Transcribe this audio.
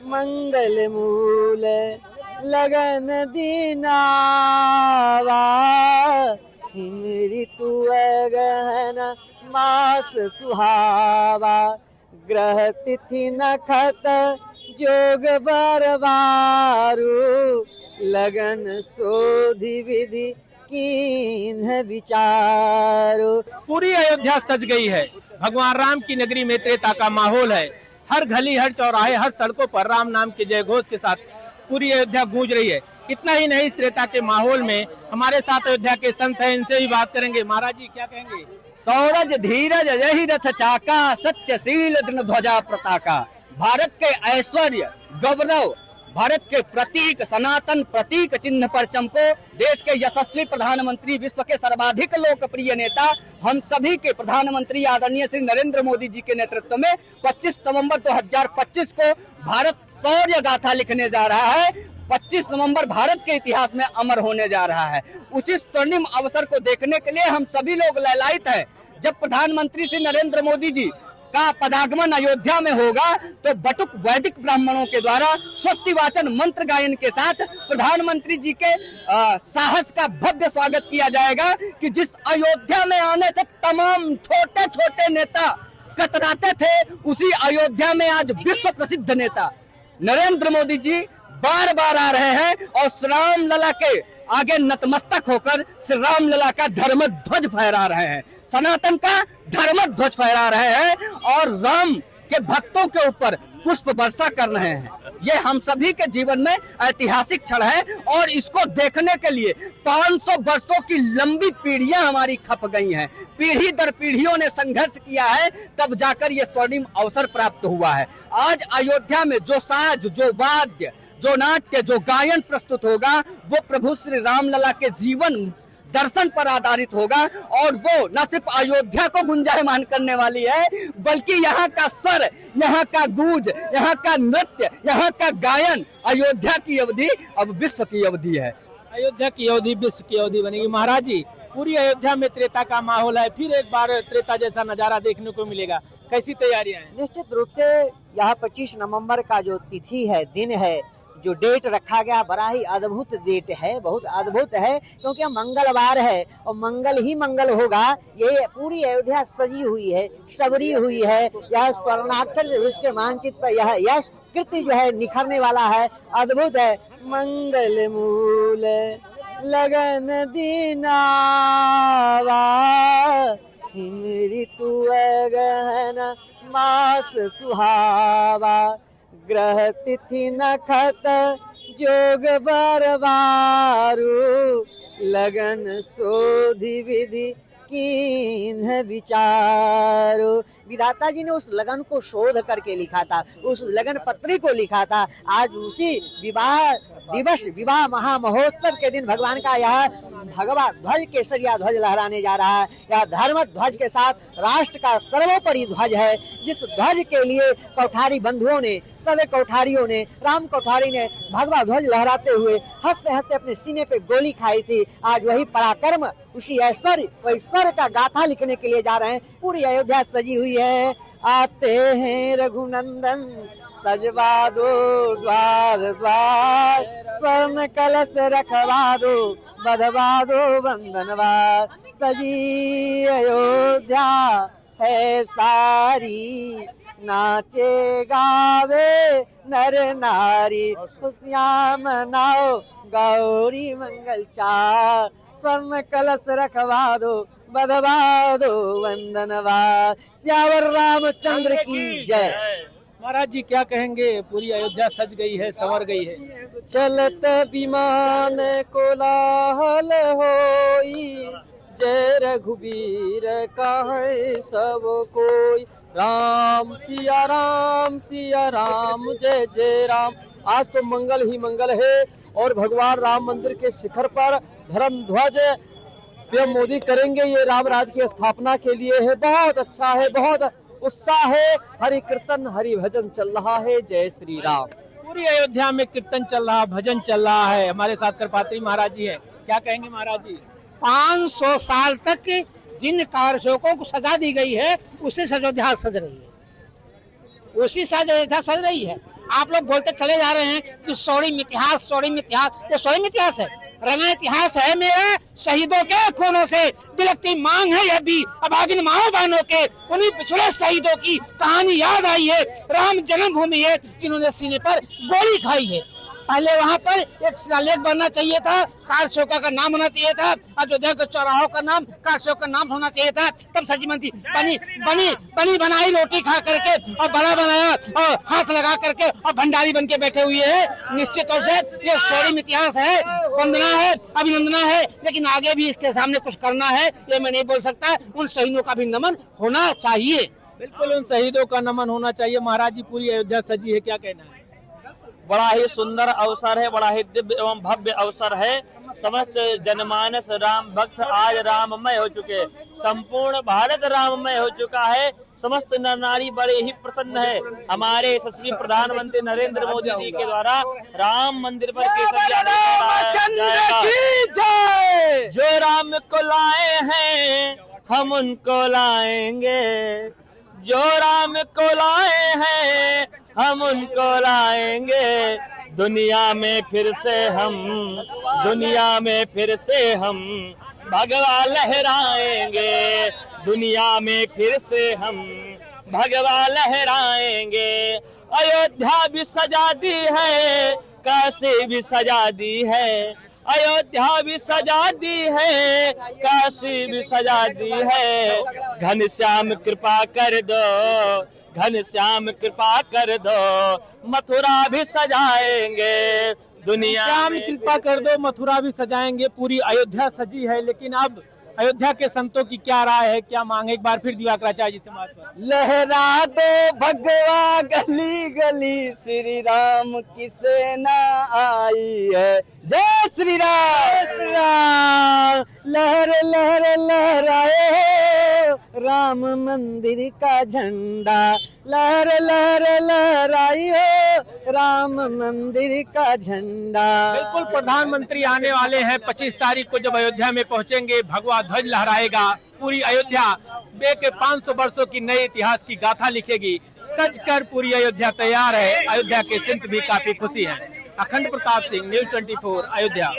मंगल मूल लगन दीनावा, हिम ऋतु गहन मास सुहावा, ग्रह तिथि नखत जोग बरवारू, लगन सोधि विधि कीन्ह विचारो। पूरी अयोध्या सज गई है, भगवान राम की नगरी में त्रेता का माहौल है। हर गली हर चौराहे हर सड़कों पर राम नाम के जय घोष के साथ पूरी अयोध्या गूंज रही है। इतना ही नहीं, इस त्रेता के माहौल में हमारे साथ अयोध्या के संत हैं, इनसे भी बात करेंगे। महाराज जी क्या कहेंगे? सौरज धीरज यही रथ चाका, सत्यशील दृढ़ ध्वजा पताका। भारत के ऐश्वर्य गौरव, भारत के प्रतीक सनातन प्रतीक चिन्ह पर चमको देश के यशस्वी प्रधानमंत्री, विश्व के सर्वाधिक लोकप्रिय नेता, हम सभी के प्रधानमंत्री आदरणीय श्री नरेंद्र मोदी जी के नेतृत्व में 25 नवंबर 2025 को भारत शौर्य गाथा लिखने जा रहा है। 25 नवंबर भारत के इतिहास में अमर होने जा रहा है। उसी स्वर्णिम अवसर को देखने के लिए हम सभी लोग ललायित हैं। जब प्रधानमंत्री श्री नरेंद्र मोदी जी का पदागमन अयोध्या में होगा तो बटुक वैदिक ब्राह्मणों के द्वारा स्वस्ति वाचन मंत्र गायन के साथ प्रधानमंत्री जी के साहस का भव्य स्वागत किया जाएगा कि जिस अयोध्या में आने से तमाम छोटे छोटे नेता कतराते थे, उसी अयोध्या में आज विश्व प्रसिद्ध नेता नरेंद्र मोदी जी बार बार आ रहे हैं और श्री राम लला के आगे नतमस्तक होकर श्री राम लला का धर्म ध्वज फहरा रहे हैं, सनातन का धर्म ध्वज फहरा रहे हैं और राम के भक्तों के ऊपर पुष्प वर्षा कर रहे हैं। ये हम सभी के जीवन में ऐतिहासिक क्षण है और इसको देखने के लिए 500 वर्षों की लंबी पीढ़ियां हमारी खप गई हैं। पीढ़ी दर पीढ़ियों ने संघर्ष किया है, तब जाकर ये स्वर्णिम अवसर प्राप्त हुआ है। आज अयोध्या में जो साज, जो वाद्य, जो नाट्य, जो गायन प्रस्तुत होगा वो प्रभु श्री रामलला के जीवन दर्शन पर आधारित होगा और वो न सिर्फ अयोध्या को गुंजायमान करने वाली है, बल्कि यहाँ का स्वर, यहाँ का गूंज, यहाँ का नृत्य, यहाँ का गायन, अयोध्या की अवधि अब विश्व की अवधि है। अयोध्या की अवधि विश्व की अवधि बनेगी। महाराज जी, पूरी अयोध्या में त्रेता का माहौल है, फिर एक बार त्रेता जैसा नजारा देखने को मिलेगा, कैसी तैयारियां हैं? निश्चित रूप से यह 25 नवंबर का जो तिथि है, दिन है, जो डेट रखा गया, बड़ा ही अद्भुत डेट है, बहुत अद्भुत है, क्योंकि मंगलवार है और मंगल ही मंगल होगा। ये पूरी अयोध्या सजी हुई है, सबरी हुई है। यह स्वर्णाक्षर से विश्व के मानचित्र पर यह यश कृति जो है निखरने वाला है, अद्भुत है। मंगल मूल लगन दीनावा, हिम ऋतु गहन मास सुहावा, ग्रह तिथि नखत जोग बरवारू, लगन सोधि विधि कीन्ह विचारो। विधाता जी ने उस लगन को शोध करके लिखा था, उस लगन पत्री को लिखा था। आज उसी विवाह दिवस, विवाह महामहोत्सव के दिन भगवान का यह भगवा ध्वज, केसरिया ध्वज लहराने जा रहा है। यह धर्म ध्वज के साथ राष्ट्र का सर्वोपरि ध्वज है, जिस ध्वज के लिए कौठारी बंधुओं ने, सदे कौठारियों ने, राम कौठारी ने भगवा ध्वज लहराते हुए हंसते हंसते अपने सीने पे गोली खाई थी। आज वही पराक्रम, उसी ऐश्वर्य, वही स्वर का गाथा लिखने के लिए जा रहे हैं। पूरी अयोध्या सजी हुई है। आते हैं रघुनंदन सजवा दो द्वार द्वार, स्वर्ण कलश रखवा दो, बधवा दो बंधनवार। सजी अयोध्या है सारी, नाचे गावे नर नारी, खुशियाँ मनाओ गौरी मंगल चार। स्वर्ण कलश रखवा दो, बधवा दो वंदनवार। सियावर रामचंद्र की जय। महाराज जी क्या कहेंगे? पूरी अयोध्या सज गई है, संवर गई है। चलत विमान कोलाहल होई, जय रघुवीर कहे सब कोई। राम सिया राम जय जय राम। आज तो मंगल ही मंगल है और भगवान राम मंदिर के शिखर पर धर्म ध्वज पीएम मोदी करेंगे। ये राम राज की स्थापना के लिए है। बहुत अच्छा है, बहुत उत्साह है। हरि कीर्तन हरि भजन चल रहा है। जय श्री राम। पूरी अयोध्या में कीर्तन चल रहा, भजन चल रहा है। हमारे साथ करपात्री महाराज जी हैं, क्या कहेंगे महाराज जी? 500 साल तक जिन कारशोकों को सजा दी गई है, उससे अयोध्या सज रही है, उसी से अयोध्या सज रही है। आप लोग बोलते चले जा रहे हैं कि स्वर्णिम इतिहास, स्वर्णिम इतिहास। ये स्वर्णिम इतिहास है, रंगा इतिहास है मेरा। शहीदों के खूनों से बिलखती मांग है यह भी अभागिन माओ बहनों के, उन्हीं पिछड़े शहीदों की कहानी याद आई है। राम जन्मभूमि है जिन्होंने सीने पर गोली खाई है। पहले वहाँ पर एक शिलालेख बनना चाहिए था, कार शोका का नाम होना चाहिए था, अयोध्या के चौराहों का नाम कार शोका का नाम होना चाहिए था। तब सब्जी बनती, बनी बनाई रोटी खा करके और बड़ा बनाया और हाथ लगा करके और भंडारी बन के बैठे हुए हैं। निश्चित तौर से ये स्वर्णिम इतिहास है, वंदना है, अभिनंदना है, लेकिन आगे भी इसके सामने कुछ करना है, ये मैं नहीं बोल सकता। उन शहीदों का भी नमन होना चाहिए। बिल्कुल उन शहीदों का नमन होना चाहिए। महाराज जी, पूरी अयोध्या सजी है, क्या कहना है? बड़ा ही सुंदर अवसर है, बड़ा ही दिव्य एवं भव्य अवसर है। समस्त जनमानस राम भक्त आज राममय हो चुके, संपूर्ण भारत राममय हो चुका है। समस्त नर नारी बड़े ही प्रसन्न है। हमारे यशस्वी प्रधानमंत्री नरेंद्र मोदी जी के द्वारा राम मंदिर पर केसरिया जाएगा। जो राम को लाए हैं हम उनको लाएंगे, जो राम को लाए हैं हम उनको लाएंगे। दुनिया में फिर से हम भगवा लहराएंगे, दुनिया में फिर से हम भगवा लहराएंगे। अयोध्या भी सजा दी है, काशी भी सजा दी है, अयोध्या भी सजा दी है, काशी भी सजा दी है। घनश्याम कृपा कर दो, घनश्याम कृपा कर दो, मथुरा भी सजाएंगे। दुनिया श्याम कृपा कर दो, मथुरा भी सजाएंगे। पूरी अयोध्या सजी है, लेकिन अब अयोध्या के संतों की क्या राय है, क्या मांग है? एक बार फिर दिवाकराचार्य जी से बात करें। लहरा दो भगवा गली गली, श्री राम की सेना आई है। जय श्री राम। लहर लहर लहराए राम मंदिर का झंडा, लहर लहर लहराई हो राम मंदिर का झंडा। बिल्कुल, प्रधानमंत्री आने वाले हैं 25 तारीख को। जब अयोध्या में पहुंचेंगे, भगवा ध्वज लहराएगा। पूरी अयोध्या के 500 वर्षों की नए इतिहास की गाथा लिखेगी। सज कर पूरी अयोध्या तैयार है। अयोध्या के संत भी काफी खुशी है। अखंड प्रताप सिंह, न्यूज़ 24 अयोध्या।